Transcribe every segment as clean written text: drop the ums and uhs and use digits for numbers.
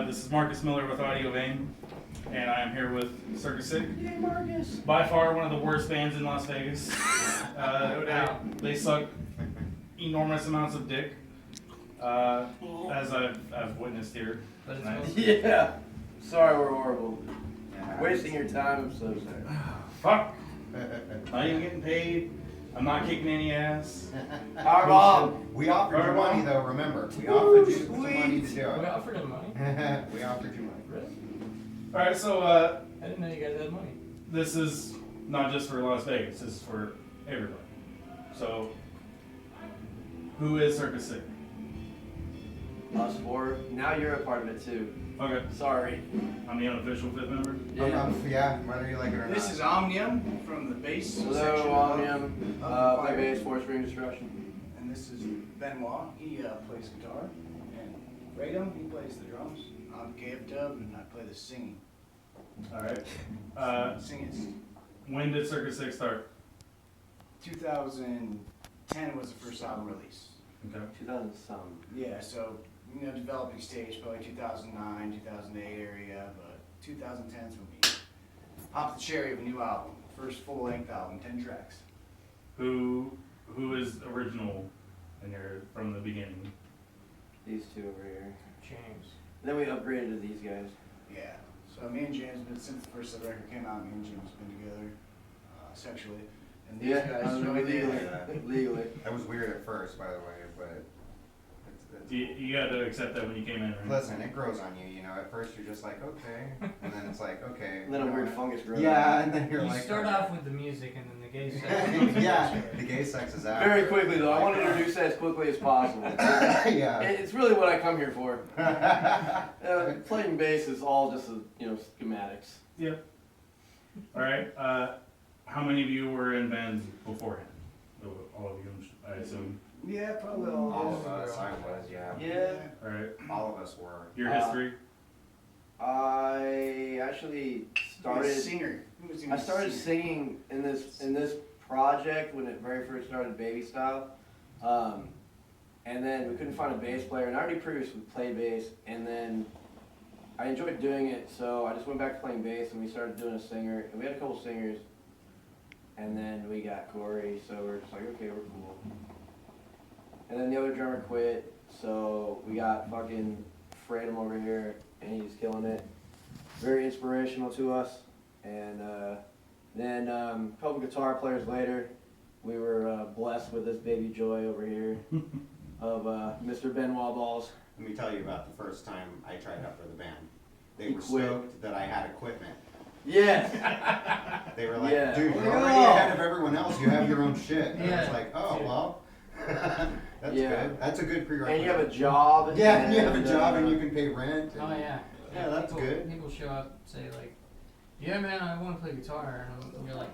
This is Marcus Miller with AudioVein, and I am here with Cirka. Yay, Marcus! By far one of the worst bands in Las Vegas. No doubt. They suck enormous amounts of dick, as I've witnessed here. Yeah. Sorry, we're horrible. Wasting your time. I'm so sorry. Fuck. Not even getting paid. I'm not kicking any ass. Our mom. We offered you Our money mom? though, remember. We offered you some Sweet. money to do We it. offered him money. We offered you money. Really? All right, so I didn't know you guys had money. this is not just for Las Vegas. This is for everybody. So, who is Cirka? Us four. Now you're a part of it too. Okay, Sorry. I'm the unofficial fifth member. Yeah, whether you like it or not. This is Omnium from the bass section. Hello, of- Omnium. of Play Fire. bass, four string destruction. And this is Benoit. He plays guitar. And Radom, he plays the drums. I'm Gabe Dub, and I play the singing. All right. Singing. When did Cirka start? 2010 was the first album release. Okay. 2000 some. Yeah, so, developing stage, probably 2009, 2008 area, but 2010 is when we popped the cherry of a new album. First full-length album, 10 tracks. Who is original in here from the beginning? These two over here. James. Then we upgraded to these guys. Yeah. So me and James, been since the first record came out, me and James been together sexually, and these guys joined legally. in. Legally. That was weird at first, by the way, but You got to accept that when you came in, right? listen, it grows on you. You know, at first you're just like, okay, and then it's like, okay. And then a you know weird what? fungus grows. Yeah, and then you're You like, start okay. off with the music and then the gay sex. Yeah, the gay sex is out. Very quickly though, I want to introduce that as quickly as possible. Yeah. It's really what I come here for. Playing bass is all just schematics. Yeah. All right. How many of you were in bands beforehand? All of you, I assume. Yeah, probably All all. of us, I was, yeah. Yeah. All right. All of us were. Your history. I actually Started started. singer. Who was I started singing in this project when it very first started, Baby Style, and then we couldn't find a bass player. And I already previously played bass, and then I enjoyed doing it, so I just went back to playing bass, and we started doing a singer. And we had a couple singers, and then we got Corey, so we're just like, okay, we're cool. And then the other drummer quit, so we got fucking Freedom over here, and he's killing it. Very inspirational to us. And then a couple guitar players later, we were blessed with this baby joy over here of Mr. Benoit Balls. Let me tell you about the first time I tried out for the band. They He were quit. stoked that I had equipment. Yes! They were like, Yeah. dude, you're Oh. already ahead of everyone else. You have your own shit. And I was Yeah. like, oh, well, that's Yeah. good. That's a good prerequisite. And you have a job. Yeah, and you have a and, job and you can pay rent. Oh and- yeah. Yeah, that's people, good. People show up, say like, "Yeah, man, I want to play guitar," and you're like,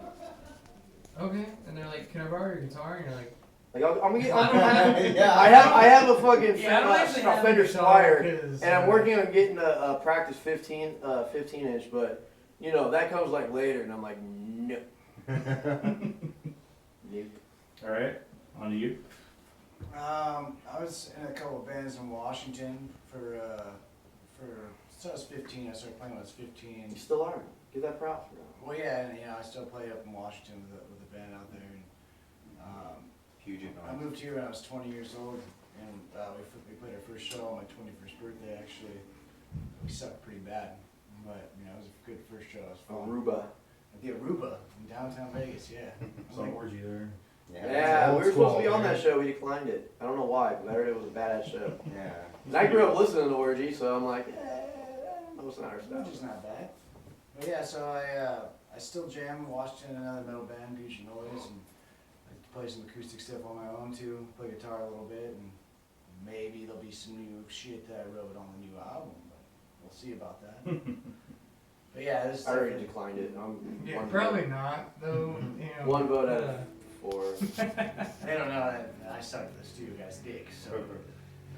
"Okay," and they're like, "Can I borrow your guitar?" And you're like, Like, I'm gonna get. I don't have- Yeah. I have a fucking "Yeah, I don't actually have a Fender guitar Squire, 'cause, and I'm working on getting a practice 15 inch, but that comes like later, and I'm like, no. Nope. All right. On to you. I was in a couple of bands in Washington for since I was 15. I started playing when I was 15. You still are. Give that props, bro. Well, yeah, and I still play up in Washington with a band out there. And, Huge I annoyance. moved here when I was 20 years old, and we played our first show on my 21st birthday. Actually, we sucked pretty bad, but it was a good first show. It was fun. Aruba. At the Aruba in downtown Vegas. Yeah. Some orgy there. Yeah, old we were supposed to be school, on that man. show. We declined it. I don't know why, but I heard it was a badass show. Yeah. And I grew up listening to Orgy, so I'm like, no, it's not our stuff. Which is not bad. But yeah, so I still jam in Washington, another metal band, Future Noise, and I play some acoustic stuff on my own too. Play guitar a little bit, and maybe there'll be some new shit that I wrote on the new album, but we'll see about that. But yeah, this is I already declined it. I'm "Yeah, one probably vote. not, though." One vote out of 4. they don't know that I suck at the studio guy's dick, so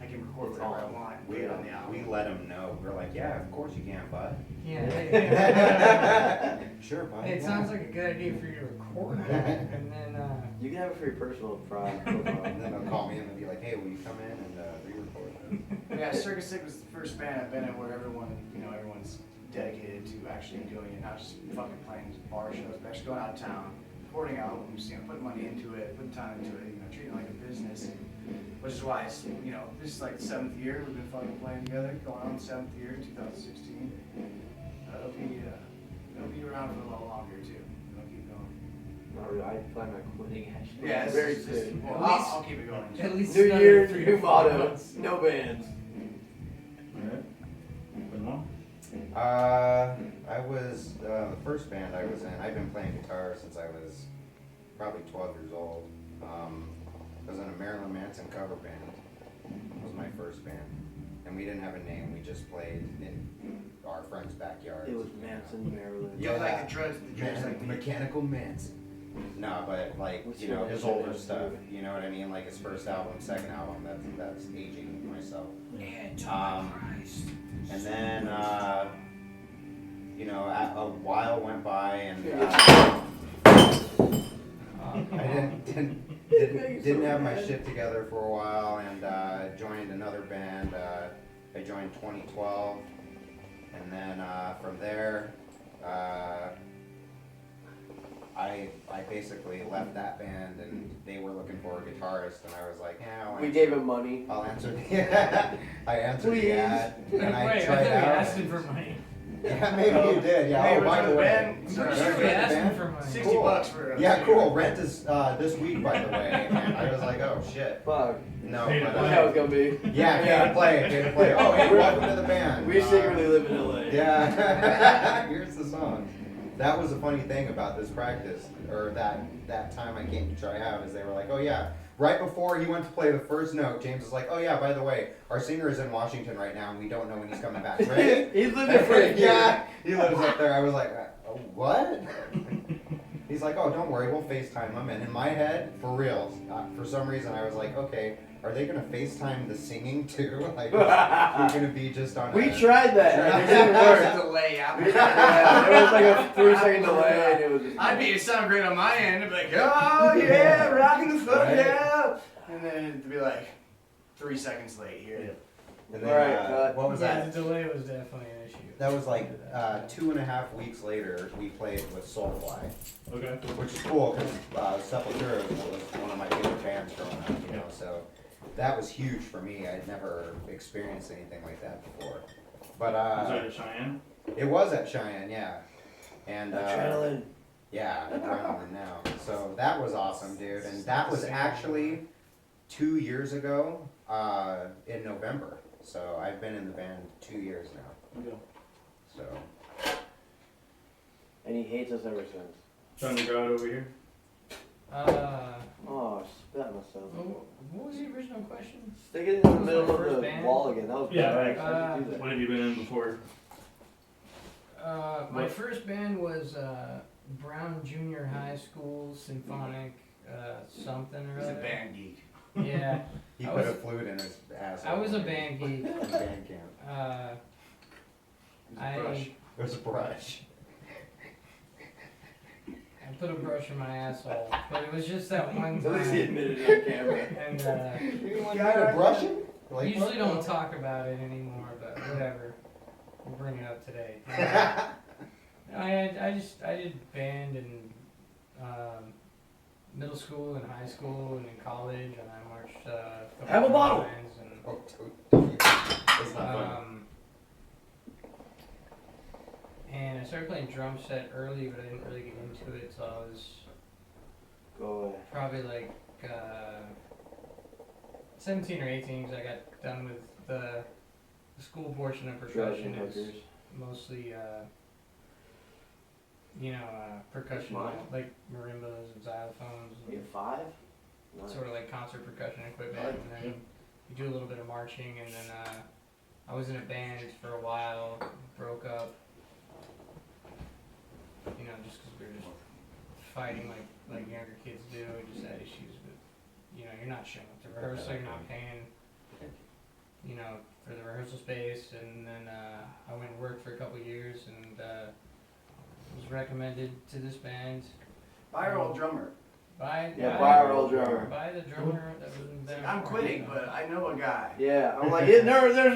I can record whatever I want and put it on the album. We let him know. We're like, yeah, of course you can, bud. Yeah. Hey, Sure, bud. hey, it sounds like a good idea for you to record it, and then You can have it for your personal profile. And then they'll call me and they'll be like, hey, will you come in and re-record it? Yeah, Cirka Stick was the first band I've been in where everyone's dedicated to actually doing it, not just fucking playing bar shows, but actually going out of town, recording albums, putting money into it, putting time into it, treating it like a business. Which is why it's, this is like the 7th year we've been fucking playing together, going on the 7th year in 2016. It'll be around for a little longer too. It'll keep going. Not really. I plan on quitting actually. Yeah, it's very just- soon. Well, At least- I'll keep it going. at least New another year, 3 new or 4 motto. months. No bands. Alright. Benoit? I was, the first band I was in, I've been playing guitar since I was probably 12 years old. I was in a Marilyn Manson cover band. It was my first band. And we didn't have a name, we just played in our friend's backyard. It was Manson, Maryland. You have like the drugs like me. Mechanical Manson. No, but like, What's his your older relationship stuff, to- you know what I mean? Like his first album, second album, that's aging myself. And then, a while went by and I didn't have my shit together for a while and joined another band. I joined 2012, and then from there, I basically left that band, and they were looking for a guitarist, and I was like, yeah, We gave him money. I'll answer. Yeah, I answered Please. the ad, and I Wait, I tried thought you out. asked him for money. Yeah, maybe you did. Yeah. Hey, Oh, by was the it way, band? I'm Sorry, pretty sure Sorry, we the asked him band? for money. 60 Cool. bucks for a yeah, cool. Rent is this week, by the way, and I was like, oh shit. Fuck. No, Pay to but, That's how it's gonna be. yeah, pay to play, pay to play. Oh, hey, welcome to the band. We secretly live in LA. Yeah. Here's the song. That was a funny thing about this practice, or that time I came to try out, is they were like, oh yeah, right before he went to play the first note, James was like, oh yeah, by the way, our singer is in Washington right now, and we don't know when he's coming back. Right? He's living for a year. Yeah, he lives up there. I was like, what? He's like, oh, don't worry, we'll FaceTime him. And in my head, for real, for some reason, I was like, okay, are they gonna FaceTime the singing too? Like, we're gonna be just on. We tried that. It didn't work. delay out. Yeah, there was like a 3-second delay, and it was just. I'd be it sound great on my end. I'd be like, oh yeah, rocking the fuck Right. yeah, and then it'd be like 3 seconds late here. And then, Alright, what was Yeah, that? the delay was definitely an issue. That was like 2.5 weeks later. We played with Soulfly, Okay. which is cool because Sepultura was one of my favorite bands growing up. You know, so that was huge for me. I'd never experienced anything like that before. But Was that at Cheyenne? it was at Cheyenne, yeah. And Adrenaline. yeah, adrenaline now. So that was awesome, dude. And that was actually 2 years ago in November. So I've been in the band 2 years now. Okay. So And he hates us ever since. Trying to go out over here? Oh, I spat myself. What was the original question? Stick it in the That was middle my of first the band. wall again. That was Yeah, bad. right. How'd you do that? What have you been in before? My What? first band was Brown Junior High School Symphonic something or He's a other. band geek. Yeah, he I put was- a flute in his ass. I was a band geek. in band camp. I It was a brush. put a brush in my asshole, but it was just that one At least he time. admitted it on camera. And You got a brushing? Like, usually what? don't talk about it anymore, but whatever. We'll bring it up today. I did band in middle school and high school and in college, and I marched. Have a bottle. lines and, Oh, it's not funny. and I started playing drum set early, but I didn't really get into it till I was Go away. probably like 17 or 18, because I got done with the school portion of percussion. Drugs and It was hookers. mostly, percussion, Mine. like marimbas and xylophones, You and get 5? Nice. sort of like concert percussion equipment, Right. and then you do a little bit of marching, and then I was in a band for a while, broke up, just because we were just fighting like younger kids do. We just had issues with, you're not showing up to rehearsal, you're not paying you know, for the rehearsal space, and then I went and worked for a couple years, and was recommended to this band Buy our old drummer. by Yeah, by our old drummer. by the drummer that was in there. I'm quitting, but I know a guy. Yeah, I'm like, there's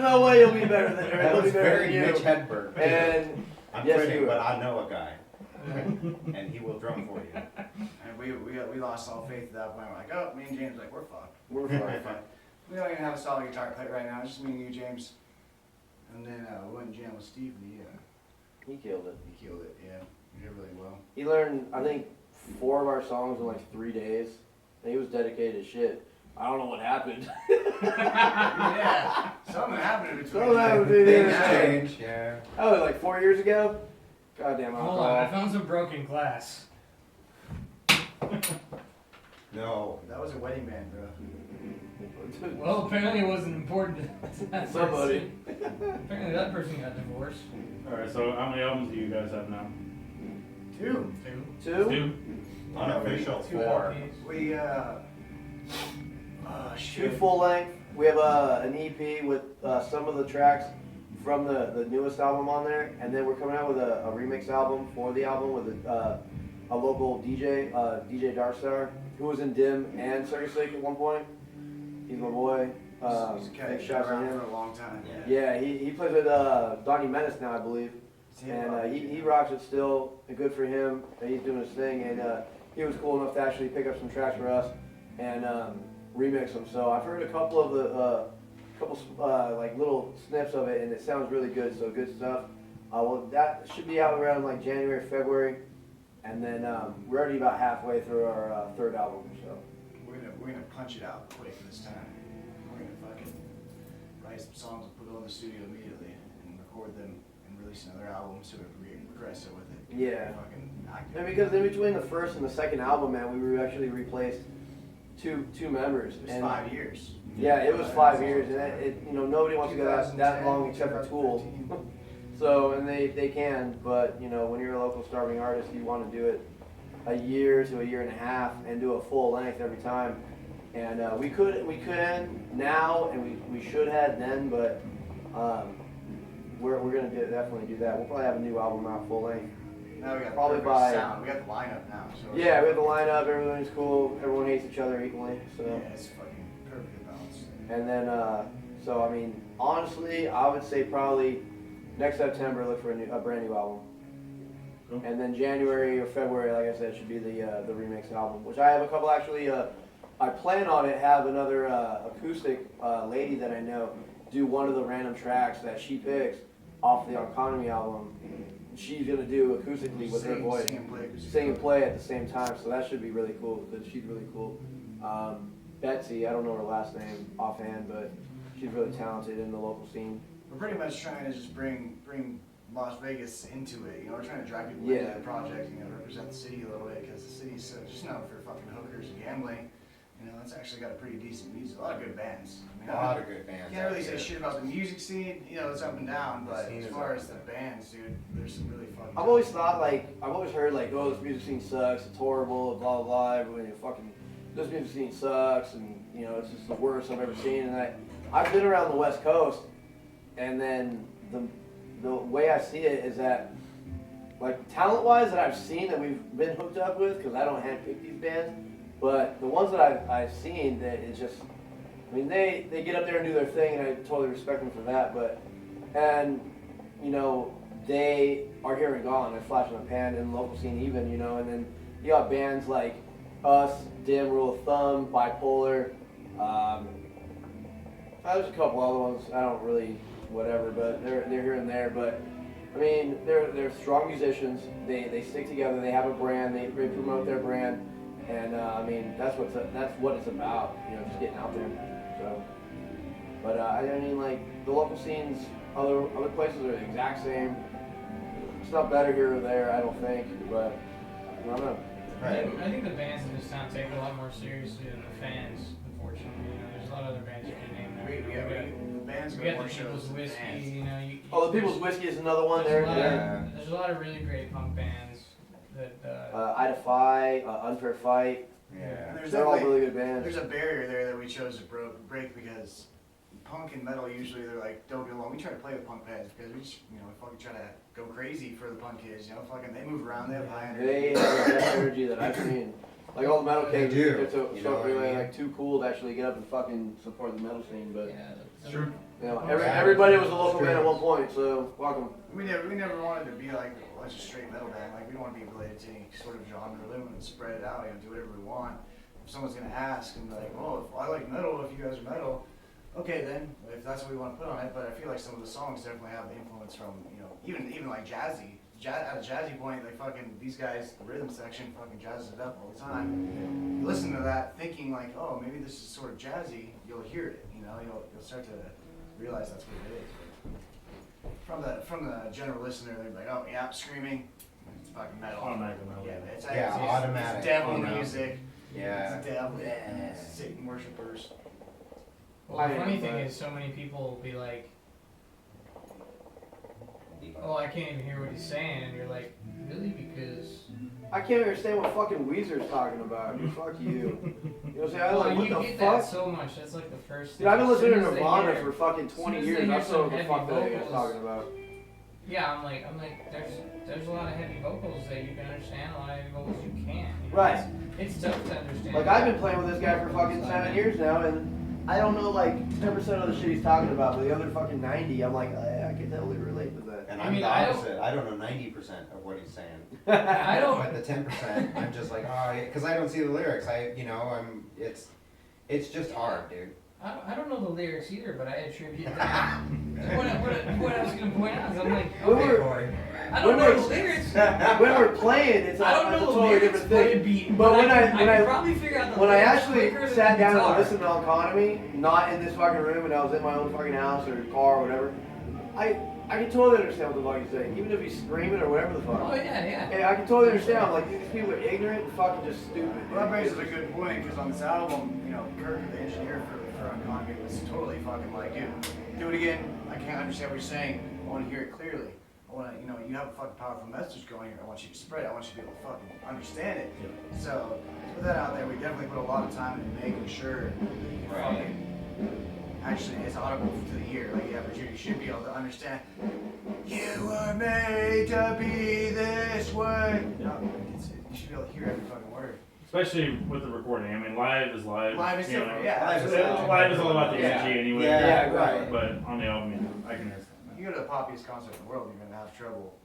no way you'll be better than That he'll was be better very than Mitch you. Hedberg. And I'm yes, quitting, you but will. I know a guy, Yeah. and he will drum for you. And we lost all faith at that point. We're like, oh, me and James like, we're fucked. we're We're fine. fucked. We don't even have a solid guitar player right now. It's just me and you, James. And then we went and jammed with Steve, and He killed it. he killed it. Yeah, he did really well. He learned, I think, 4 of our songs in like 3 days. And he was dedicated as shit. I don't know what happened. Yeah, something happened in between. Something happened between Things there. change, yeah. Oh, like 4 years ago? Goddamn Hold on, I alcohol. found some broken glass. No. That was a wedding band, bro. Well, apparently it wasn't important to that Somebody. person. Apparently that person got divorced. Alright, so how many albums do you guys have now? 2. 2. 2? 2? Unofficial 2 4. LPs. We 2 shit. full length. We have an EP with some of the tracks from the newest album on there, and then we're coming out with a remix album for the album with a local DJ, DJ Darstar, who was in Dim and Cirka at one point. He's my boy. He's a cat Big that's shouts been to around him. for a long time. Yeah. Yeah, he plays with Donnie Menace now, I believe. And he rocks it still, and good for him. And he's doing his thing, and he was cool enough to actually pick up some tracks for us and remix them. So I've heard a couple of the like little snips of it, and it sounds really good. So good stuff. Well, that should be out around like January, February, and then we're already about halfway through our 3rd album. So We're gonna punch it out quick this time. We're gonna fucking write some songs and put it in the studio immediately and record them and release another album so we progress it with it. Yeah. Fucking active. and because in between the 1st and the 2nd album, man, we actually replaced two members. It was and 5 years. Yeah, it was 5 years, and it nobody wants to go that long except for Tool. 2013. So, and they can, but when you're a local starving artist, you want to do it a year to a year and a half and do a full length every time. And we could now, and we should have then, but we're gonna definitely do that. We'll probably have a new album out full length. Now we got Probably the by- sound. We got the lineup now. So Yeah, we have the lineup. Everything's cool. Everyone hates each other equally. So. Yeah, it's fucking perfectly balanced. And then, so I mean, honestly, I would say probably next September look for a brand new album. Cool. And then January or February, like I said, should be the remix album, which I have a couple actually. I plan on it have another acoustic lady that I know do one of the random tracks that she picks off the Economy album. She's gonna do acoustically with her voice, Sing and play. sing and play at the same time. So that should be really cool because she's really cool. Betsy, I don't know her last name offhand, but she's really talented in the local scene. We're pretty much trying to just bring Las Vegas into it. We're trying to drag people Yeah. into the project. Represent the city a little bit because the city's just known for fucking hookers and gambling. It's actually got a pretty decent music. A lot of good bands. A lot of good bands. Can't really out say there. shit about the music scene. It's up and down, The but scene as is far up as the and bands, dude, there's some really fucking. I've always thought I've always heard oh, this music scene sucks, it's horrible, blah blah blah. Everybody this music scene sucks, and it's just the worst I've ever seen. And I've been around the West Coast, and then the way I see it is that talent wise that I've seen that we've been hooked up with, because I don't handpick these bands, but the ones that I've seen that it's just, I mean they get up there and do their thing, and I totally respect them for that, they are here and gone. They're flash in the pan in the local scene even, and then you got bands like us, Dim, Rule of Thumb, Bipolar. There's a couple other ones. I don't really whatever, but they're here and there. But I mean, they're strong musicians. They stick together. They have a brand. They promote their brand, and I mean that's what it's about. Just getting out there. So, but I mean the local scenes, other places are the exact same. It's not better here or there, I don't think, but I don't know. Right. I think the bands in this town take it a lot more seriously than the fans, unfortunately. There's a lot of other bands you can name there. The bands We go got more the shows People's than Whiskey, bands. Oh, the People's Whiskey is another one. There's There. there's a lot of really great punk bands that Ida Phi, Unfair Fight. And Yeah. there's They're all definitely- really good bands. There's a barrier there that we chose to break because punk and metal usually they're like don't get along. We try to play with punk bands because we just fucking try to go crazy for the punk kids. Fucking they move around. They have high energy. They have the best energy that I've seen. Like all the metal They kids, do, they're so you know what I really mean? like too cool to actually get up and fucking support the metal scene. But Yeah. True. everybody was a local band at one point, so welcome. We never wanted to be like a bunch of straight metal band. Like we don't want to be related to any sort of genre. We want to spread it out. Do whatever we want. If someone's gonna ask and be like, "Oh, if I like metal, if you guys are metal, okay then. If that's what we want to put on it." But I feel like some of the songs definitely have the influence from even like jazzy. At a jazzy point, like fucking these guys, the rhythm section, fucking jazzes it up all the time. You listen to that, thinking like, "Oh, maybe this is sort of jazzy." You'll hear it. You'll start to realize that's what it is. From the general listener, they're like, "Oh yeah, screaming, it's fucking metal." Automatic metal. Yeah, it's automatic. It's devil You know? music. Yeah. It's devil. Yeah. Satan worshippers. Well, the funny thing is, so many people will be like, "Oh, I can't even hear what he's saying," and you're like, "Really?" Because I can't understand what fucking Weezer's talking about. Fuck you. You know what I'm saying? I well, like, what you the get fuck? that so much. That's like the first thing. Dude, I've been As soon listening to as they Nirvana hear- for fucking as soon 20 as years. they I hear don't know what the some fuck heavy that guy's vocals- talking about. Yeah, I'm like, there's a lot of heavy vocals that you can understand, a lot of heavy vocals you can't. Right. It's tough to understand. Like, I've been playing with this guy for fucking 7 years now, and I don't know, like, 10% of the shit he's talking about, but the other fucking 90, I'm like, I can totally relate to that. And I I'm mean, the I don't- opposite. I don't know 90% of what he's saying. I don't. But the 10%, I'm just like, because I don't see the lyrics. It's just hard, dude. I don't know the lyrics either, but I attribute that. what I was gonna point out is I'm like, When okay, we're- I don't when know we're- the lyrics. When we're playing, it's I don't a know the totally lyrics, different but thing. it'd be. But when I I could probably figure out the when I lyrics actually quicker than sat the down guitar. and listened to Economy, not in this fucking room, and I was in my own fucking house or car or whatever, I can totally understand what the fuck he's saying, even if he's screaming or whatever the fuck. Oh yeah. Hey, I can totally understand. I'm like, these people are ignorant and fucking just stupid. Well, that raises a good point because on this album, Kirk, the engineer for Economy, was totally fucking like, dude, do it again. I can't understand what you're saying. I want to hear it clearly. I want to, you have a fucking powerful message going here. I want you to spread it. I want you to be able to fucking understand it. So, to put that out there, we definitely put a lot of time into making sure that you fucking actually it's audible to the ear. Like, yeah, but you should be able to understand. You were made to be this way. You should be able to hear every fucking word. Especially with the recording. I mean, live is live. Live is you know. different, yeah. Live is Live is all about the Yeah. energy anyway. Yeah, right. But on the album, I can understand that. You go to the poppiest concert in the world, you're gonna have trouble.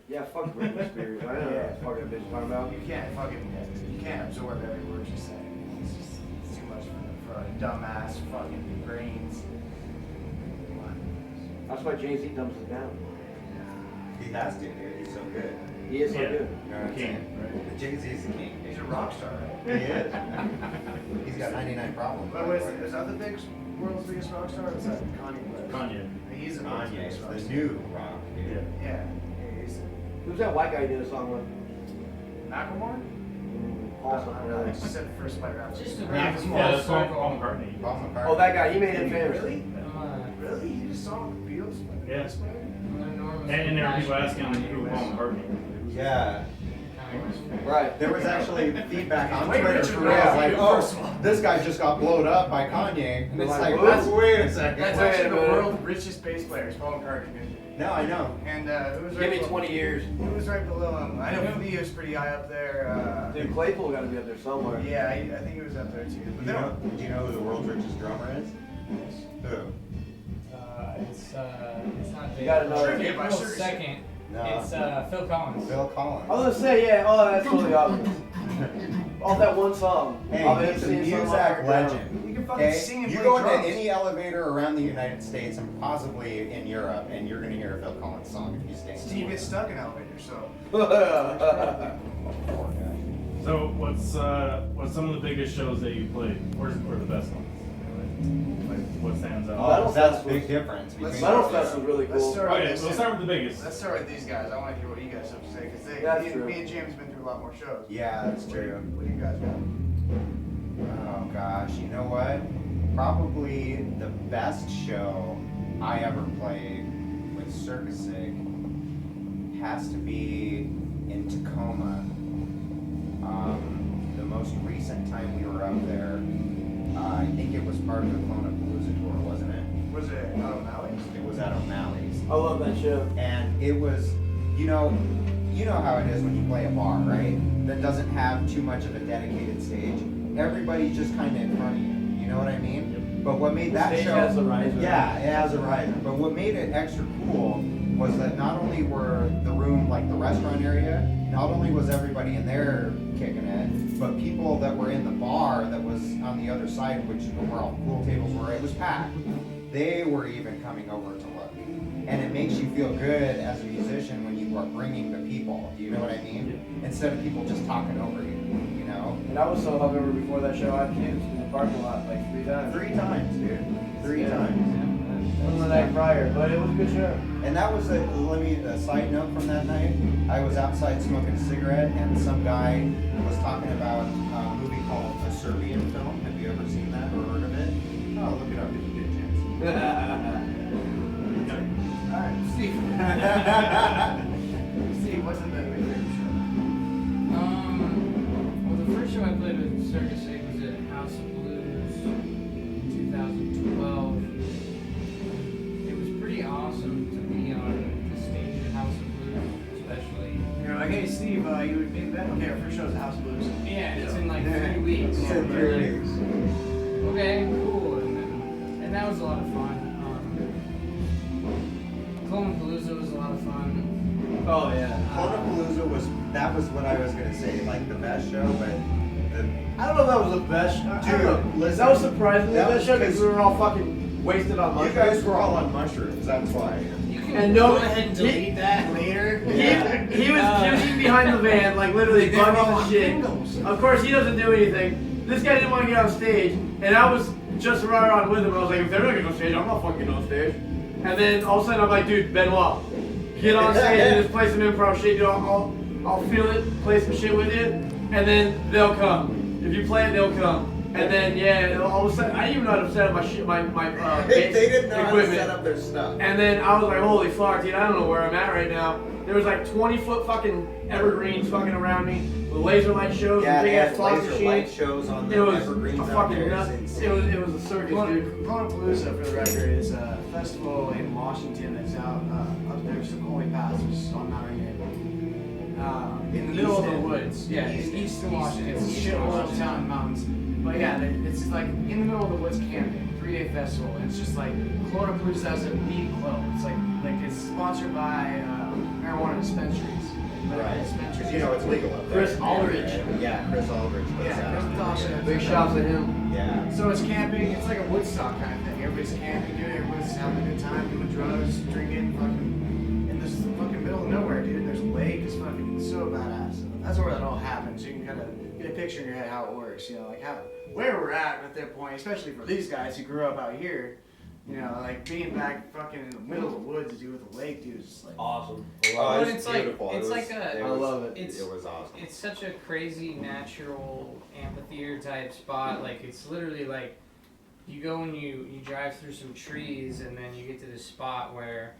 Yeah, fuck Britney Spears. I know what the fuck that bitch is talking about. You can't absorb every word you're saying. It's too much for a dumbass fucking brains. That's why Jay-Z dumps it down. He has to, dude. He's so good. He is so Yeah. good. You know what I'm King, saying? right? Jay-Z's the king. He's a rock star, right? He is. He's got 99 problems. But is that the world's biggest rock star? Or is that Kanye West? Kanye. He's the world's Kanye biggest is rock the star. new rock, dude. Yeah. Yeah. He's Who's that white guy you did a song with? Macklemore? Paul I something. don't know. He just said the first white rapper. Just a Yeah, really yeah, that's small Paul circle. McCartney. Paul McCartney. Oh, that guy. He made him famous. Really? I'm Really? You just saw the Beatles? Yeah. Bass player? an enormous. And there were people asking Kanye who West. Paul McCartney is. Yeah. Kanye West. Right. There was actually feedback on Wait, Twitter Richard for real. Ross, Like, you, oh, first of all. this guy just got blowed up by Kanye. And it's Like, like, what? wait a second. That's Wait actually a the minute. world's richest bass player, is Paul McCartney. Dude. No, I know. And who was Give right me below- 20 years. Who was right below him? I know Flea was pretty high up there. Dude, Claypool got to be up there somewhere. Yeah, I think he was up there too. But Do you know who the world's richest drummer is? Who? It's not You Dave. gotta know. Trivia by April Cirka. 2nd. No. It's Phil Collins. Phil Collins. I was gonna say, yeah. Oh, that's totally obvious. Off that one song. I've Hey, been he's a seeing music some on legend. You can fucking Okay? sing and You play go into drums. any elevator around the United States and possibly in Europe, and you're gonna hear a Phil Collins song if you stay. Steve gets stuck in elevators, so. Poor guy. So what's some of the biggest shows that you played? Where's the best ones? Like what stands out? Metal That's Fest a big was- difference between. Metal Fest was really Let's cool. start Okay, with so let's start with the biggest. Let's start with these guys. I want to hear what you guys have to say because That's true. me and James have been through a lot more shows. Yeah, that's true. What do you guys got? Oh gosh, you know what? Probably the best show I ever played with Cirka has to be in Tacoma. The most recent time we were up there, I think it was part of the Clonapalooza tour, wasn't it? Was it O'Malley's? It was at O'Malley's. I love that show. And it was, you know how it is when you play a bar, right? That doesn't have too much of a dedicated stage. Everybody's just kind of in front of you. You know what I mean? But what made that Stage show? has a riser. Yeah, it has a riser. But what made it extra cool was that not only were the room, like the restaurant area, not only was everybody in there kicking it, but people that were in the bar that was on the other side, which where all the pool tables were, it was packed. They were even coming over to look. And it makes you feel good as a musician when you are bringing the people. Do you know what I mean? Instead of people just talking over you, you know? And I was so hungover before that show, I puked in the parking lot like 3 times. 3 times, dude. 3 Yeah. times. On the night prior, but it was a good show. And that was a side note from that night. I was outside smoking a cigarette, and some guy was talking about a movie called A Serbian Film. Have you ever seen that or heard of it? Oh, look it up if you get a chance. Alright, Steve. Steve, what's in the favorite show? Well, the first show I played with Cirka was at House of Blues in 2012. It was pretty awesome to be on the stage at House of Blues, especially. You're like, hey Steve, you would be in bed? Okay, our first show's at House of Blues. Yeah, it's in like 3 weeks. It's in We're 3 like, weeks. Okay, cool, and that was a lot of fun. Clonapalooza was a lot of fun. Oh yeah. Clonapalooza was what I was gonna say, like the best show, but I don't know if that was the best. I don't know. listen, That was surprisingly the that best was show because because- we were all fucking wasted on you mushrooms. guys were all on mushrooms. That's why. You can And no- go ahead and delete that later. He was puking behind the van, like literally They were all bugging on the shit. Pringles. Of course, he doesn't do anything. This guy didn't want to get on stage, and I was just right on with him. I was like, if they're not getting on stage, I'm not fucking getting on stage. And then all of a sudden, I'm like, dude, Benoit, get on stage and just play some improv shit. I'll feel it, play some shit with you, and then they'll come. If you play it, they'll come. And then yeah, all of a sudden, I didn't even know how to set up my shit, my They bass didn't know how to equipment. set up their stuff. And then I was like, holy fuck, dude, I don't know where I'm at right now. There was like 20-foot fucking evergreens fucking around me with laser light shows Yeah, and they big ass had fog laser light machines. shows on It the was evergreens a out fucking there. nut. It's It insane. was a circus, dude. Clonapalooza, for the record, is a festival in Washington that's out up there, Sequoia Pass, which is on Mount Rainier. In the middle of the woods. Yeah, it's east of Washington. It's a shit little town in the mountains. But yeah, it's like in the middle of the woods camping, 3-day festival. And it's just like Clonapalooza has a meat club. It's like it's sponsored by marijuana dispensaries. Right. Because you know it's legal up there. Chris Aldridge. Yeah, Chris Aldridge. puts Yeah, that Chris on. Dawson. Big shots at him. Yeah. So it's camping. It's like a Woodstock kind of thing. Everybody's camping, dude. Everybody's having a good time, doing drugs, drinking, fucking in this fucking middle of nowhere, dude. There's a lake. It's fucking so badass. That's where that all happens. You can kind of get a picture in your head how it works. You know, like where we're at that point, especially for these guys who grew up out here. You know, like being back fucking in the middle of the woods, dude, with the lake, dude, is just like Awesome. Oh, But it's it's like- beautiful. it's It like was- a- it I was- love it. It's- It was awesome. It's such a crazy natural amphitheater type spot. Like it's literally like you go and you drive through some trees and then you get to this spot where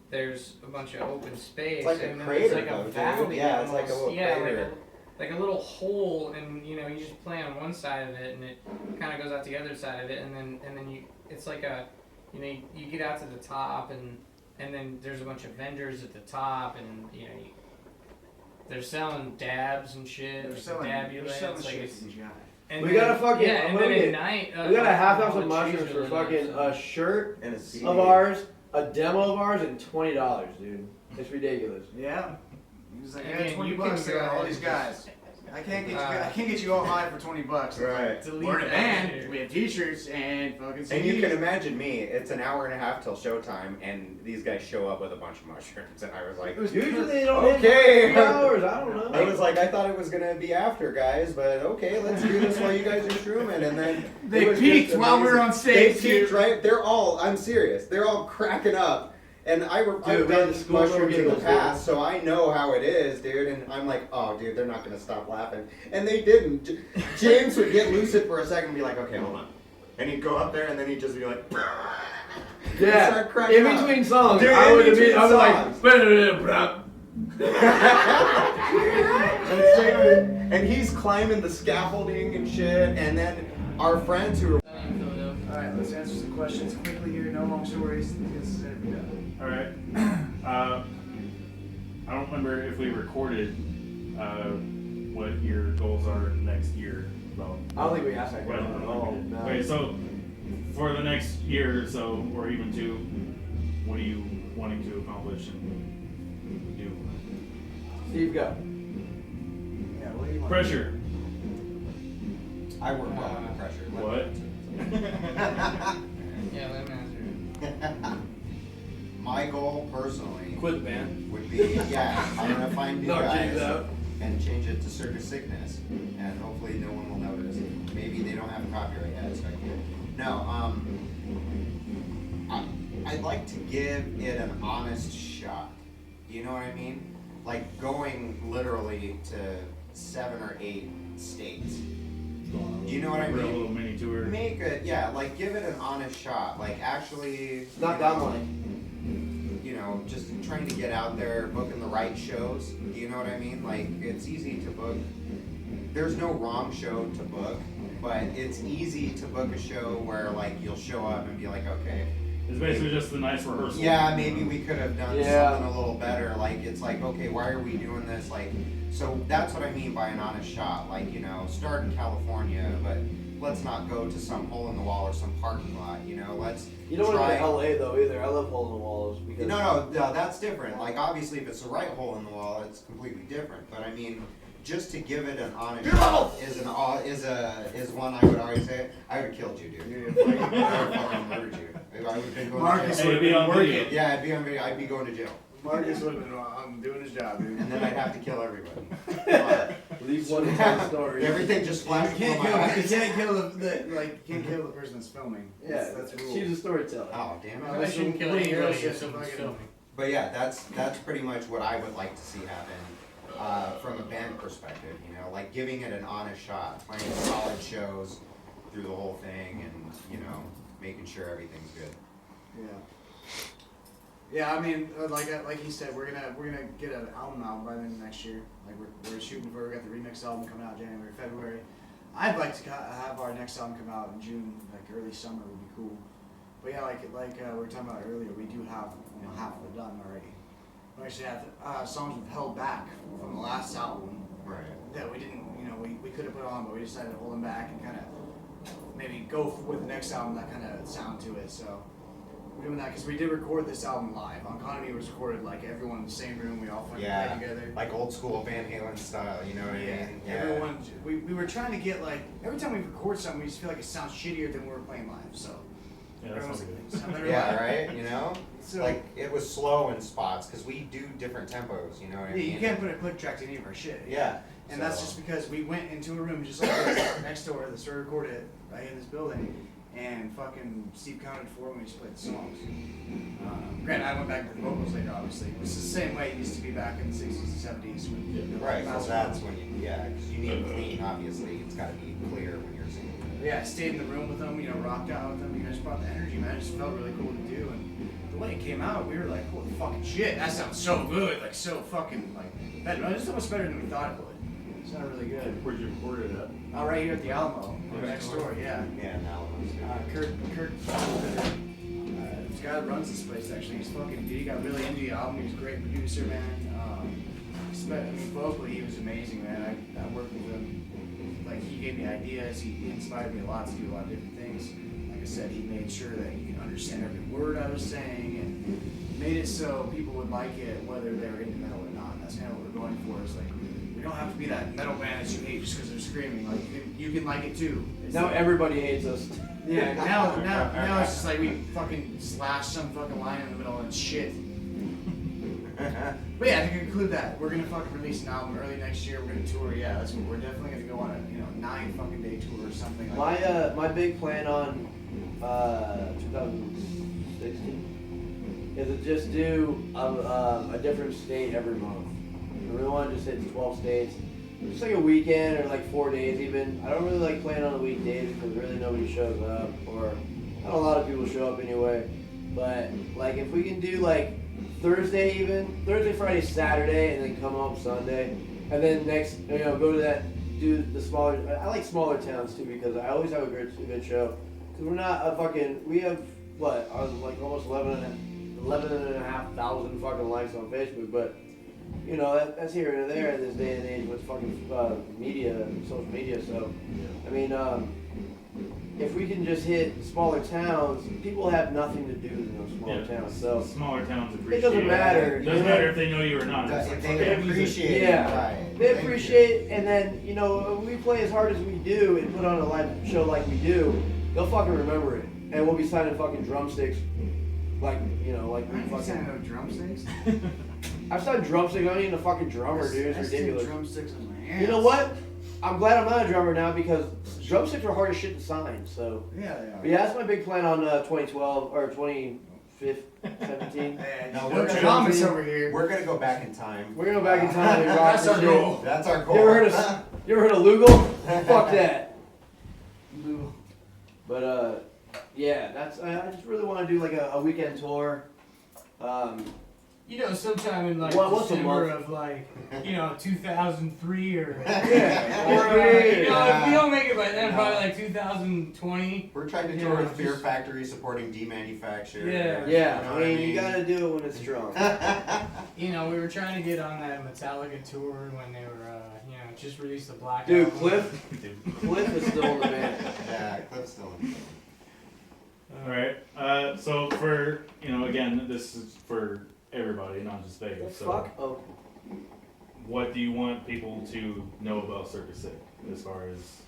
there's a bunch of open space. It's like a and then crater, there's like though, a dude. valley. Yeah, it's like a almost. little Yeah, crater. like a little hole, and you know you just play on one side of it and it kind of goes out to the other side of it, and then you it's like a you know you get out to the top and then there's a bunch of vendors at the top, and you know they're selling dabs and shit. they're like selling, dabulate. they're selling It's like shit it's- to these guys. and We then- got a fucking- yeah, and what then do we at get? night We got a half all ounce the of trees mushrooms are for lit up, fucking so- a shirt And a CD. of ours, a demo of ours, and $20, dude. It's ridiculous. Yeah. He's like, Again, yeah, 20 you bucks can to go all ahead these and guys. I can't get you all high for 20 bucks. Right. Delete We're in a that band. shit. We have t-shirts and fucking CDs. And you can imagine me, it's an hour and a half till showtime, and these guys show up with a bunch of mushrooms, and I was like, Usually they don't Okay. hit 3 hours. I don't know. I was like, I thought it was gonna be after, guys, but okay, let's do this while you guys are shrooming, and then They it was peaked just while we were amazing. on stage, They peaked, too. right? I'm serious. They're all cracking up, and I've we had done the school board mushrooms in the giggles, past, so I know how it is, dude. And I'm like, oh, dude, they're not gonna stop laughing, and they didn't. James would get lucid for a second, and be like, okay, hold on, and he'd go up there, and then he'd just be like. Yeah. Start cracking In up. between songs, Dude, I in would between I was songs. like, And he's climbing the scaffolding and shit, and then our friends who were Alright, let's answer some questions quickly here. No long stories. Let's get this interview done. All right. I don't remember if we recorded what your goals are next year. Well, I don't think we asked that well, question at all. No. Okay, so for the next year or so, or even two, what are you wanting to accomplish and do? Steve, go. Yeah, what do you want? Pressure. I work well under pressure. Let me What? answer. Yeah, let me answer. My goal personally Quit the band. would be, yeah, I'm gonna find new No, James guys out. and change it to Cirka Sickness, and hopefully no one will notice. Maybe they don't have a copyright yet, so I can't. No, I'd like to give it an honest shot. You know what I mean? Like going literally to 7 or 8 states. Do you know what I A mean? little mini tour. Make it, yeah, like give it an honest shot. Like actually, Not you down know, line. you know, just trying to get out there, booking the right shows. Do you know what I mean? Like it's easy to book. There's no wrong show to book, but it's easy to book a show where like you'll show up and be like, okay, It's basically just a nice rehearsal. yeah, maybe we could have done Yeah. something a little better. Like it's like, okay, why are we doing this? Like, so that's what I mean by an honest shot. Like, you know, start in California, but let's not go to some hole in the wall or some parking lot. You know, let's You don't want to try. go to LA though either. I love hole in the walls because No, that's different. Like obviously, if it's the right hole in the wall, it's completely different. But I mean, just to give it an honest shot is one I would always say. I would have killed you, dude. I would have fucking murdered you. If I would have been going Marcus to Hey, jail. it'd be on Working. video. Yeah, I'd be on video. I'd be going to jail, Marcus would have been doing his job, dude. and then I'd have to kill everybody. Come on. at least one to tell the story. Everything just You flashed can't before my kill, you eyes. can't kill the can't kill the person that's filming. Yeah, That's a rule. she's a storyteller. Oh damn No, it! I shouldn't kill What do you anybody really if someone's fucking- filming. But yeah, that's pretty much what I would like to see happen from a band perspective. You know, like giving it an honest shot, playing solid shows through the whole thing, and you know, making sure everything's good. Yeah. Yeah, I mean, like he said, we're gonna get an album out by the end of next year. Like we're shooting for. We got the remix album coming out January, February. I'd like to have our next album come out in June, like early summer would be cool. But yeah, like we were talking about earlier, we do have half of it done already. We actually have songs we've held back from the last album Right. that we didn't, we could have put on, but we decided to hold them back and kind of maybe go with the next album that kind of sound to it. So we're doing that because we did record this album live. Economy was recorded like everyone in the same room. We all fucking Yeah. played together. Like old school Van Halen style, you know what I mean? Yeah. Everyone. We were trying to get like every time we record something, we just feel like it sounds shittier than we were playing live. So Yeah, that sounds good. sound better Yeah, live. right. You know, So like it was slow in spots because we do different tempos. You know what I yeah, mean? you can't put a click track to any of our shit. Yeah. And that's so- just because we went into a room just like this next door that started recorded it right in this building, and fucking Steve counted for when we just played the songs. Granted, I went back to the vocals later, obviously. It was the same way it used to be back in the 60s and 70s. When Right. So that's when you because you need it clean. Obviously, it's got to be clear when you're singing. Yeah, I stayed in the room with them, rocked out with them. You guys brought the energy, man. It just felt really cool to do. And the way it came out, we were like, holy fucking shit, that sounds so good. Like, so fucking, like, better. It was so much better than we thought it would. It sounded really good. Where'd you record it at? Right here at the Alamo, Okay. next door, yeah. Yeah. Now Kurt, this guy that runs this place actually, he's fucking, dude, he got really into the album, he's a great producer, man. Vocally, he was amazing, man. I worked with him, like, he gave me ideas, he inspired me a lot to do a lot of different things. Like I said, he made sure that he could understand every word I was saying, and made it so people would like it, whether they were into metal or not. That's kind of what we're going for, is like, we don't have to be that metal band that you hate just because they're screaming. Like, you can like it too. It's Now like- everybody hates us. yeah, now it's just like we fucking slash some fucking line in the middle and it's shit. But yeah, to conclude that, we're gonna fucking release an album early next year. We're gonna tour. Yeah, that's what we're definitely gonna go on a 9 fucking day tour or something like that. My big plan on 2016 is to just do a different state every month. I really want to just hit 12 states. Just like a weekend or like 4 days even. I don't really like playing on the weekdays because really nobody shows up, or not a lot of people show up anyway. But like if we can do like Thursday, Friday, Saturday, and then come home Sunday, and then next go to that, do the smaller. I like smaller towns too because I always have a good show. we're not a fucking, we have, what, like almost 11,500 fucking likes on Facebook, but, you know, that's here and there in this day and age with fucking media and social media, so, I mean, if we can just hit smaller towns, people have nothing to do in those smaller towns, so. Smaller towns appreciate It doesn't matter. It doesn't matter if they know you or not. It's like, If fuck they that music. appreciate it, Yeah. right. They Thank appreciate, and then, you know, when we play as hard as we do and put on a live show like we do, they'll fucking remember it. And we'll be signing fucking drumsticks, like, you know, like we I ain't signing fucking. no drumsticks. I've signed drumsticks, I'm not even a fucking drummer, dude, it's I stick ridiculous. drumsticks in my hands. You know what? I'm glad I'm not a drummer now because drumsticks are hard as shit to sign, so. Yeah, they are. But yeah, that's my big plan on 2012, or 2017. Hey, No, no we're gonna- comments over here. We're gonna go back in time. We're gonna go back in time and rock That's this our shit. goal. That's our You goal. ever heard of, you ever heard of Lugal? Fuck that. Blue. But yeah, that's I just really want to do like a weekend tour. You know, sometime in like Well, once a December month. of like, 2003 or. Yeah. Or, if Yeah. we don't make it by then, probably like 2020. We're trying to Yeah, tour with Fear just- Factory supporting demanufacture. Yeah. Yeah, know I what mean, you gotta do it when it's strong. We were trying to get on that Metallica tour when they were, just released the Black Dude, Album. Cliff is still in the band. Yeah, Cliff's still in. Alright, so for, again, this is for everybody, not just The Vegas. So fuck? Oh, what do you want people to know about Cirka Sick as far as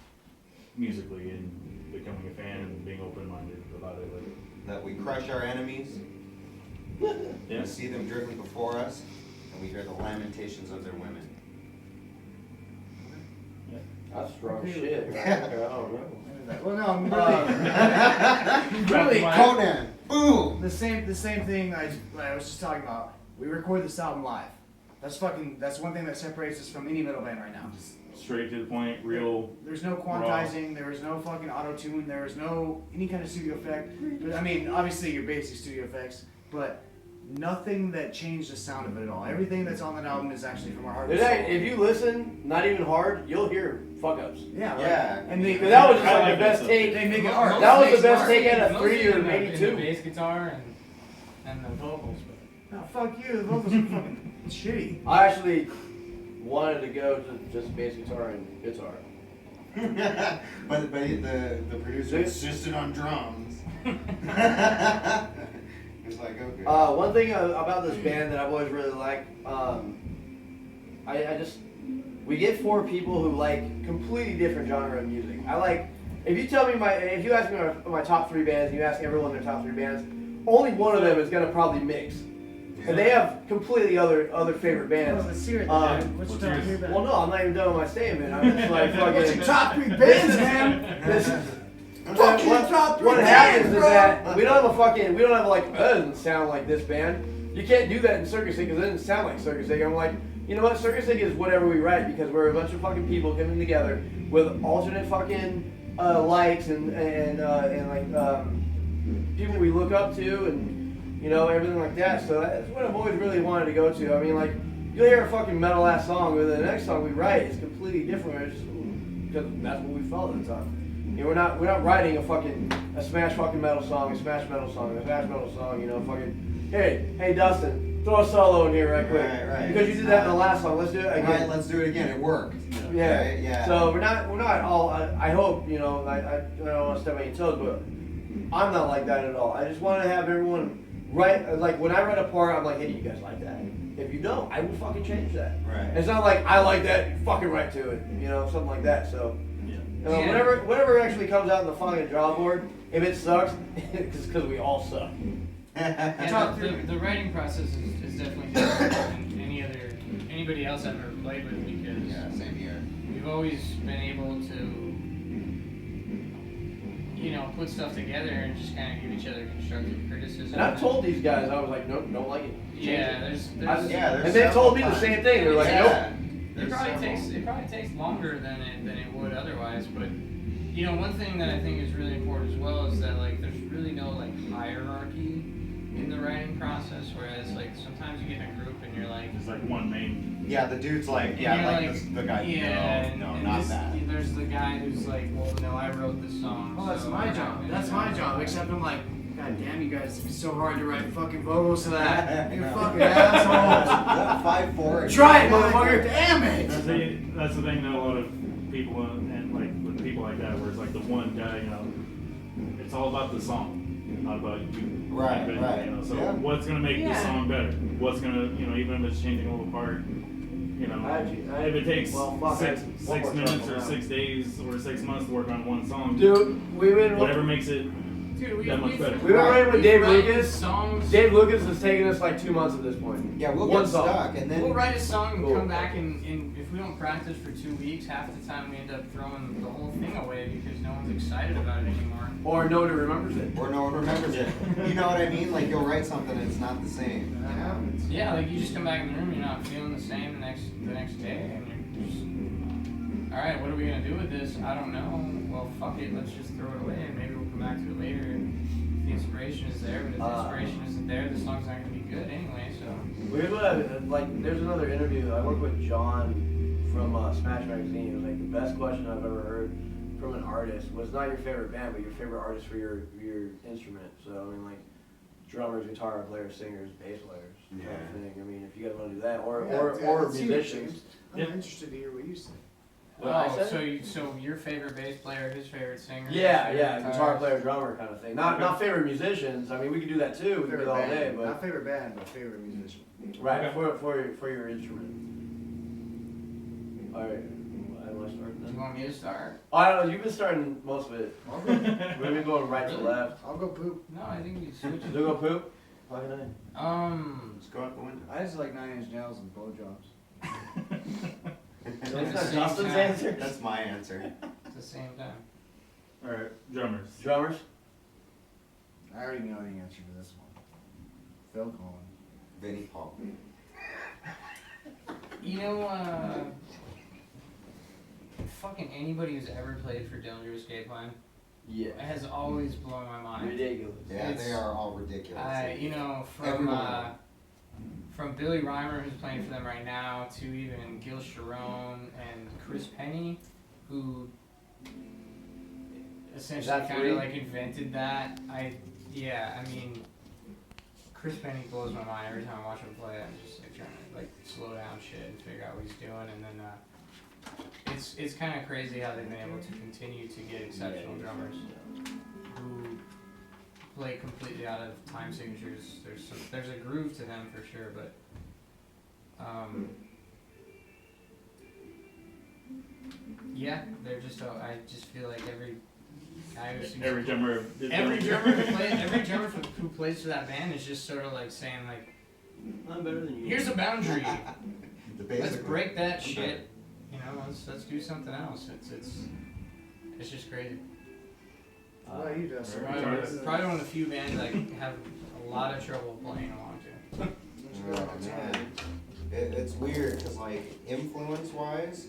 musically and becoming a fan and being open-minded about it? Like, That we crush our enemies, yeah. we see them driven before us, and we hear the lamentations of their women. that's strong shit. I don't know. Well, no, I'm Really? Conan, boom! the same thing I was just talking about. We record this album live. That's one thing that separates us from any metal band right now. Straight to the point, real. There's no quantizing, there is no fucking auto-tune, there is no any kind of studio effect. But I mean, obviously your basic studio effects, but nothing that changed the sound of it at all. Everything that's on that album is actually from our heart. and soul. If you listen, not even hard, you'll hear fuck ups. Yeah, right. Yeah. And they, Because that was just I like like the best that take. they make it Most art. That was makes the best art. take out of Mostly 3 or in the- maybe in 2. The bass guitar and the vocals. No, fuck you. The vocals are fucking shitty. I actually wanted to go to just bass guitar and guitar. but the producer insisted on drums. It's like, okay. One thing about this band that I've always really liked, we get 4 people who like completely different genre of music. If you tell me if you ask me my top 3 bands, and you ask everyone their top 3 bands, only one of them is gonna probably mix. And they have completely other favorite bands. Let's hear it, Um, man. What's what's your top yours? 3 bands? Well, no, I'm not even done with my statement. I'm just like fucking. What's your top 3 bands, man? What happens is that we don't have like, it doesn't sound like this band. You can't do that in Circus Sick because it doesn't sound like Circus Sick. I'm like, you know what? Circus Sick is whatever we write because we're a bunch of fucking people coming together with alternate fucking likes and people we look up to and everything like that. So that's what I've always really wanted to go to. I mean, like, you'll hear a fucking metal ass song, but the next song we write is completely different. It's just because that's what we felt at the time. We're not writing a smash fucking metal song, a smash metal song, fucking, hey Dustin, throw a solo in here right quick. Right. Because you did that in the last song, let's do it again. Right, let's do it again. It worked. Yeah. Right? Yeah. So we're not all, I hope, I don't want to step on your toes, but I'm not like that at all. I just want to have everyone write, like when I write a part, I'm like, hey, do you guys like that? If you don't, I will fucking change that. Right. It's not like I like that, you fucking write to it, something like that. So Yeah. whatever actually comes out in the fucking draw board, if it sucks, it's because we all suck. Yeah, the writing process is definitely different than anybody else I've ever played with because Yeah, same here. we've always been able to put stuff together and just kind of give each other constructive criticism. And I've told these guys, I was like, nope, don't like it. Change Yeah, it. there's And they told me the same thing. They're like, nope. It probably takes longer than it would otherwise, but one thing that I think is really important as well is that like there's really no like hierarchy in the writing process, whereas like sometimes you get in a group and you're like, There's like one main. Yeah, the dude's like, and yeah, you're like this, the guy. yeah, No, and not this, that. there's the guy who's like, well, no, I wrote the song. Well, that's so my we're job. not gonna That's do my that." job. Except I'm like, God damn, you guys, it's so hard to write fucking vocals to that. You No. fucking assholes. That 5'4". Try it, motherfucker. Damn it. That's the thing that a lot of people and like with people like that, where it's like the one guy, you know, it's all about the song, not about you. Right, But, right. You know, so Yeah. what's gonna make the Yeah. song better? What's gonna, you know, even if it's changing a little part, you know, if it takes six minutes or 6 days or 6 months to work on one song, Dude, whatever makes it Dude, that much better. we've been writing with Dave write Lucas. songs. Dave Lucas has taken us like 2 months at this point. Yeah, we'll One get song. stuck, and then We'll write a song and Cool. come back and if we don't practice for 2 weeks, half the time we end up throwing the whole thing away because no one's excited about it anymore. Or no one remembers it. or no one remembers it. You know what I mean? Like you'll write something and it's not the same. That happens. Yeah, like you just come back in the room, you're not feeling the same the next day, and you're just, all right, what are we gonna do with this? I don't know. Well, fuck it, let's just throw it away, and maybe we'll come back to it later. If the inspiration is there, but if the inspiration isn't there, the song's not gonna be good anyway. So. Like, there's another interview. I work with John from Smash Magazine. It was like the best question I've ever heard from an artist was not your favorite band, but your favorite artist for your instrument. So I mean, like drummers, guitar players, singers, bass players, kind of thing. I mean, if you guys want to do that, or let's see what musicians. James- I'm Yeah. interested to hear what you say. What I Oh, said? so your favorite bass player, his favorite singer? Yeah, his yeah, favorite guitar guitarist. player, drummer kind of thing. Not favorite musicians. I mean, we could do that too. We could do it all day, Not but favorite band, but favorite musician. right Okay. for your instrument. All right, I want to start Do then. you want me to start? Oh, I don't know. You've been starting most of it. I'll go, We've been going right to left. I'll go poop. No, I think we switch Do it. you go poop? Fucking A. Let's go out the window. I just like 9 Inch Nails and blowjobs. That's the not same Justin's time. answer. That's my answer. At the same time. All right, drummers. Drummers. I already know the answer to this one. Phil Collins. Vinnie Paul. You know, fucking anybody who's ever played for Dillinger Escape Plan Yeah. has always blown my mind. Ridiculous. Yeah, It's- they are all ridiculous. You know, Everyone. from Billy Reimer, who's playing for them right now, to even Gil Sharon and Chris Penny, who essentially that kind three? of like invented that. I mean, Chris Penny blows my mind every time I watch him play. I'm just like trying to like slow down shit and figure out what he's doing, and then it's kind of crazy how they've been able to continue to get exceptional drummers who play completely out of time signatures. There's a groove to them for sure, but yeah, they're just. I just feel like every guy who sings, Every drummer. every drummer who plays for that band is just sort of like saying like, I'm better than you. here's a boundary. The Let's basic break that I'm shit. You know, let's do something else. It's just crazy. What about you, Justin? Probably one of the few bands that have a lot of trouble playing along to. Oh, man. It's weird because, like, influence-wise,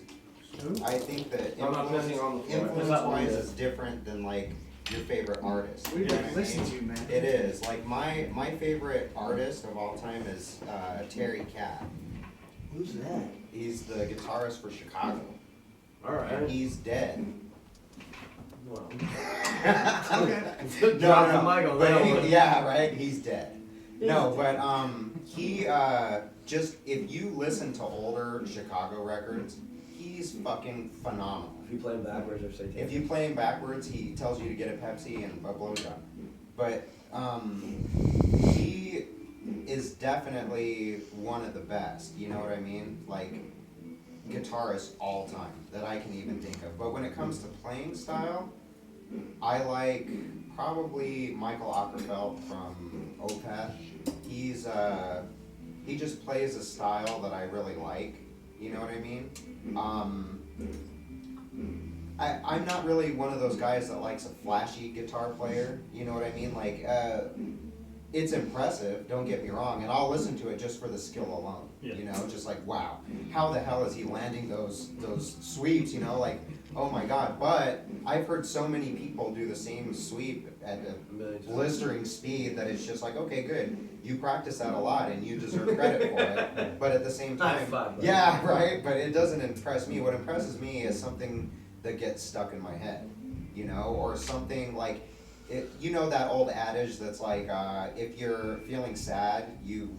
I think that I'm not pissing on the floor. influence-wise is different than, like, your favorite artist. We You know like what I listen mean? to you, man. It is. Like, my favorite artist of all time is Terry Cat. Who's that? He's the guitarist for Chicago. All And right. he's dead. Well. Okay. Drop the mic on But that one. yeah, right? He's dead. No, but he just, if you listen to older Chicago records, he's fucking phenomenal. If you play them backwards or say If you play him backwards, he tells you to get a Pepsi and a blowjob. But he is definitely one of the best. You know what I mean? Like guitarist all time that I can even think of. But when it comes to playing style, I like probably Michael Ockerfeldt from Opeth. He just plays a style that I really like. You know what I mean? I'm not really one of those guys that likes a flashy guitar player. You know what I mean? Like, it's impressive, don't get me wrong, and I'll listen to it just for the skill alone. Yeah. You know, just like, wow, how the hell is he landing those sweeps, you know, like, oh my god. But I've heard so many people do the same sweep at a blistering speed that it's just like, okay, good, you practice that a lot and you deserve credit for it. But at the same time, yeah, right, but it doesn't impress me. What impresses me is something that gets stuck in my head, you know, or something like, you know that old adage that's like, if you're feeling sad, you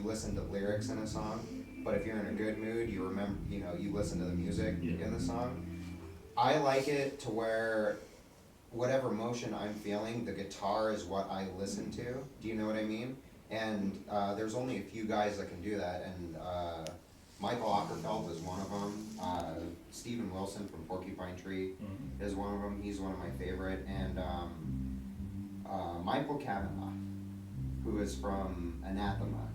listen to lyrics in a song, but if you're in a good mood, you remember, you know, you listen to the music in the song. I like it to where whatever emotion I'm feeling, the guitar is what I listen to. Do you know what I mean? And there's only a few guys that can do that, and Michael Ockerfeld is one of them. Stephen Wilson from Porcupine Tree is one of them. He's one of my favorite. And Michael Cavanaugh, who is from Anathema,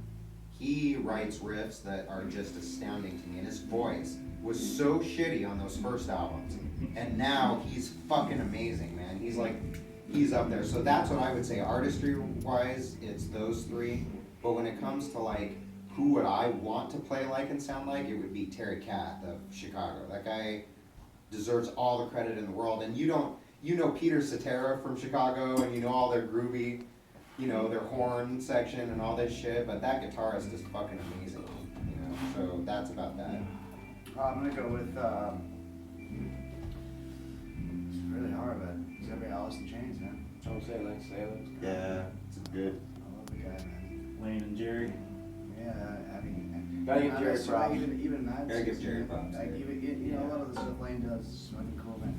he writes riffs that are just astounding to me. And his voice was so shitty on those first albums. And now he's fucking amazing, man. He's up there. So that's what I would say. Artistry-wise, it's those three. But when it comes to like, who would I want to play like and sound like, it would be Terry Kath of Chicago. That guy deserves all the credit in the world. And you know Peter Cetera from Chicago, and you know all their groovy, you know, their horn section and all this shit, but that guitarist is fucking amazing, you know, so that's about that. I'm gonna go with, it's really hard, but it's gotta be Alice in Chains, man. Don't say Lance Taylor. Yeah, it's good. I love the guy, man. Lane and Jerry. Yeah, I mean, Gotta give Jerry honestly, props. Even that. Gotta give Jerry props, Like, yeah. even, you know, a lot of the stuff Lane does is fucking cool, man.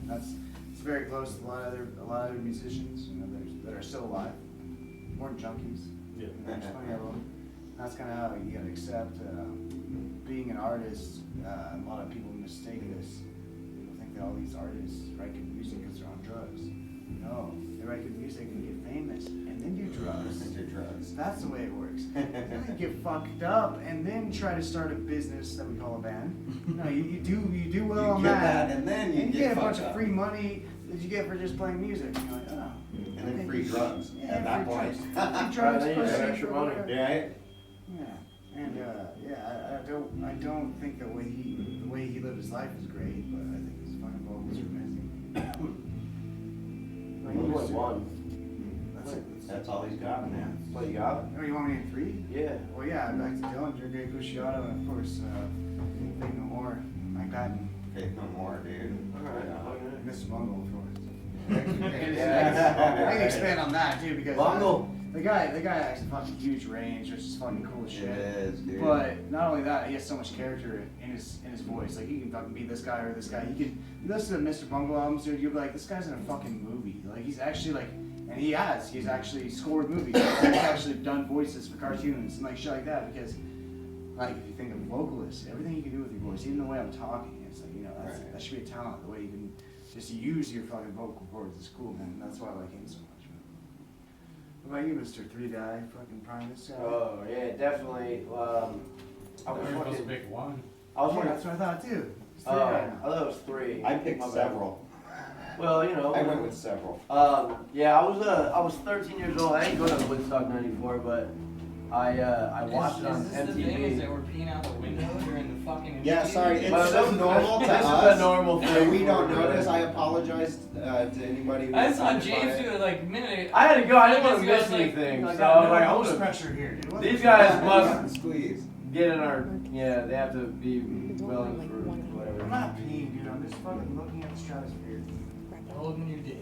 It's very close to a lot of other musicians, you know, that are still alive. Weren't junkies. Yeah. There's plenty of them. That's kind of how you gotta accept being an artist. A lot of people mistake this. People think that all these artists write good music because they're on drugs. No, they write good music and get famous and then do drugs. Do drugs. That's the way it works. Then you get fucked up and then try to start a business that we call a band. No, you do well on get that, and then you get a bunch fucked of up. free money that you get for just playing music. And you're like, oh. And then free drugs Yeah, at that free point. drugs. Free drugs, Then you pussy, have extra money. whatever. Right? Yeah, and I don't think the way he lived his life is great, but I think his fucking vocals are amazing. Like, he was one. That's it. That's all he's got, man. What you got? Oh, you want me in three? Yeah. Well, yeah, back to Dillinger, Gay Cusciato, and of course, Think No More, Mike Patton, Faith No More, dude. Alright. and Mr. Bungle, of course. Yeah. I can expand on that too because Bungle. the guy has a fucking huge range, which is fucking cool as It shit. is, dude. But not only that, he has so much character in his voice. Like he can fucking be this guy or this guy. He can you listen to Mr. Bungle albums, dude. You'll be like, this guy's in a fucking movie. Like he's actually like, and he's actually scored movies. He's actually done voices for cartoons and like shit like that. Because like if you think of vocalists, everything you can do with your voice, even the way I'm talking, it's like that should be a talent. The way you can just use your fucking vocal cords is cool, man. That's why I like him so much, man. What about you, Mr. 3-Guy, fucking Primus guy? Oh yeah, definitely. I was Everyone's a fucking. big one. I was Yeah, fucking. that's what I thought too. It's I 3-Guy now. thought it was three. I picked My bad. several. Well, you know. I went with several. Yeah, I was 13 years old. I didn't go to Woodstock '94, but I watched it on Is this the thing? Is that MTV. we're peeing out the window during the fucking Yeah, interview? sorry, it's Well, so this is- normal to this is us. a normal And thing. we don't notice. I apologize to anybody who I was saw offended by James it. do it like a minute. I had to go. I didn't want to Minutes miss ago, it's like, anything, I so got I was no like, I'm host gonna pressure here, dude. What These the guys fuck? must- Please. get in our. Yeah, they have to be willing for I'm whatever. not peeing, dude. I'm just fucking looking at the stratosphere. Holding your dick.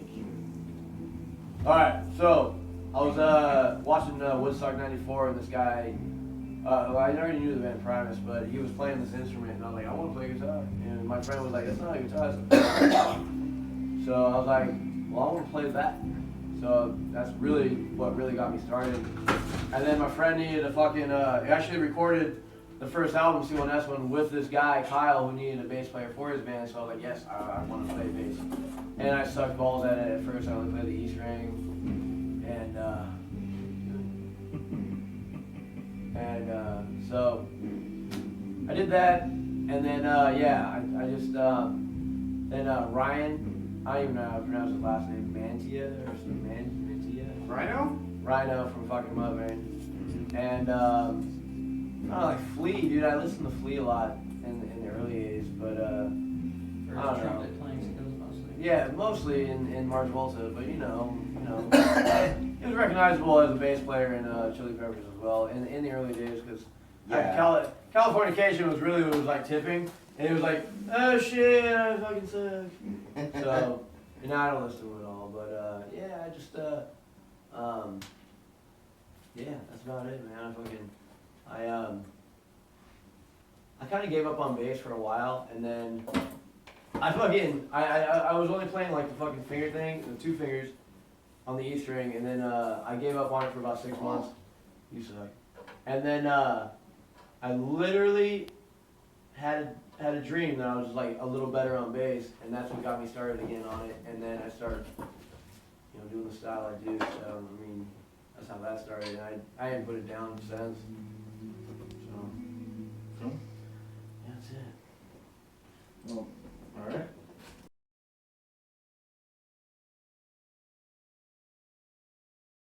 All right, so I was watching Woodstock '94, and this guy. Well, I already knew the band Primus, but he was playing this instrument, and I was like, I want to play guitar. And my friend was like, that's not a guitar. So I was like, well, I want to play that. So that's really what really got me started. And then my friend needed a fucking. He actually recorded the first album, C1S one, with this guy Kyle, who needed a bass player for his band. So I was like, yes, I want to play bass. And I sucked balls at it at first. I only played the E string, and so I did that, and then I just then Ryan, I don't even know how to pronounce his last name, Mantia or something, Mantia. Rhino? Rhino from fucking AudioVein. And I don't know, like Flea, dude. I listened to Flea a lot in the early 80s, but For I don't know. trumpet playing skills mostly. Yeah, mostly in Mars Volta, but you know, he was recognizable as a bass player in Chili Peppers as well in the early days because Yeah. Californication was really what was like tipping, and it was like, oh shit, I fucking suck. So, you know, I don't listen to it all, but yeah, I just yeah, that's about it, man. I kind of gave up on bass for a while, and then I was only playing like the fucking finger thing, the 2 fingers on the E string, and then I gave up on it for about 6 months. You suck. And then I literally had a dream that I was like a little better on bass, and that's what got me started again on it. And then I started, you know, doing the style I do. So I mean, that's how that started. And I haven't put it down since. So Cool. yeah, that's it. Well,